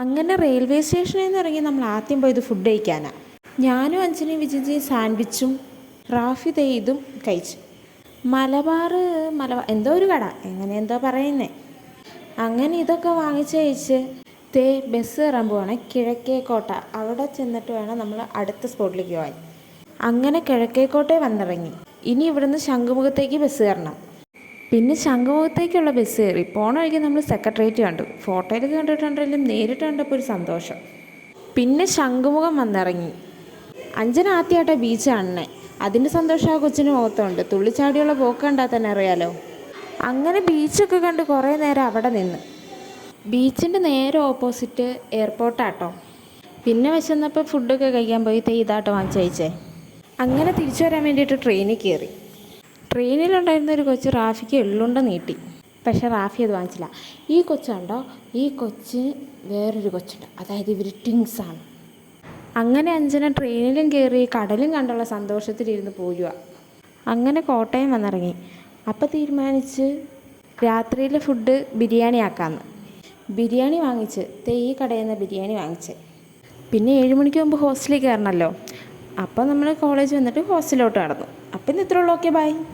അങ്ങനെ റെയിൽവേ സ്റ്റേഷനിൽ നിന്ന് ഇറങ്ങി നമ്മൾ ആദ്യം പോയത് ഫുഡ് കഴിക്കാനാണ്. ഞാനും അഞ്ജനയും വിജിജിയും സാൻഡ്വിച്ചും റാഫി ഇതും കഴിച്ചു. മലബാർ എന്തോ ഒരു കട എന്തോ പറയുന്നേ. അങ്ങനെ ഇതൊക്കെ വാങ്ങിച്ച് കഴിച്ച് ബസ് കയറാൻ പോവാണ് കിഴക്കേക്കോട്ട. അവിടെ ചെന്നിട്ട് വേണം നമ്മൾ അടുത്ത സ്പോട്ടിലേക്ക് പോകാൻ. അങ്ങനെ കിഴക്കേക്കോട്ടയിൽ വന്നിറങ്ങി. ഇനി ഇവിടുന്ന് ശംഖുമുഖത്തേക്ക് ബസ് കയറണം. പിന്നെ ശംഖുമുഖത്തേക്കുള്ള ബസ് കയറി പോണ വഴിക്ക് നമ്മൾ സെക്രട്ടേറിയറ്റ് കണ്ടു. ഫോട്ടോയിൽ കണ്ടിട്ടുണ്ടെങ്കിലും നേരിട്ട് കണ്ടപ്പോൾ ഒരു സന്തോഷം. പിന്നെ ശംഖുമുഖം വന്നിറങ്ങി. അഞ്ജന ആദ്യമായിട്ടാണ് ബീച്ച് കാണണേ. അതിൻ്റെ സന്തോഷം ആ കൊച്ചിന് മുഖത്തുണ്ട്. തുള്ളിച്ചാടിയുള്ള പോക്ക് കണ്ടാൽ തന്നെ അറിയാലോ. അങ്ങനെ ബീച്ചൊക്കെ കണ്ട് കുറേ നേരം അവിടെ നിന്ന്. ബീച്ചിൻ്റെ നേരെ ഓപ്പോസിറ്റ് എയർപോർട്ടാട്ടോ. പിന്നെ വിശന്നപ്പോൾ ഫുഡൊക്കെ കഴിക്കാൻ പോയി ഇതാട്ടോ വാങ്ങിച്ച് കഴിച്ചേ. അങ്ങനെ തിരിച്ചു വരാൻ വേണ്ടിയിട്ട് ട്രെയിനിൽ കയറി. ട്രെയിനിലുണ്ടായിരുന്ന ഒരു കൊച്ച് റാഫിക്ക് എള്ളുണ്ട നീട്ടി. പക്ഷെ റാഫി അത് വാങ്ങിച്ചില്ല. ഈ കൊച്ചുണ്ടോ, ഈ കൊച്ചിന് വേറൊരു കൊച്ചുണ്ട്, അതായത് ഇവർ ട്വിൻസാണ്. അങ്ങനെ അഞ്ജന ട്രെയിനിലും കയറി കടലും കണ്ടുള്ള സന്തോഷത്തിലിരുന്ന് പോരുക. അങ്ങനെ കോട്ടയം വന്നിറങ്ങി. അപ്പം തീരുമാനിച്ച് രാത്രിയിലെ ഫുഡ് ബിരിയാണി ആക്കാമെന്ന്. ബിരിയാണി വാങ്ങിച്ച് ഈ കടയിൽ നിന്ന് ബിരിയാണി വാങ്ങിച്ച്. പിന്നെ 7 മണിക്ക് മുമ്പ് ഹോസ്റ്റലിൽ കയറണമല്ലോ. അപ്പോൾ നമ്മൾ കോളേജ് വന്നിട്ട് ഹോസ്റ്റലിലോട്ട് നടന്നു. അപ്പം ഇന്ന് ഇത്രയുള്ളൂ. Okay, by.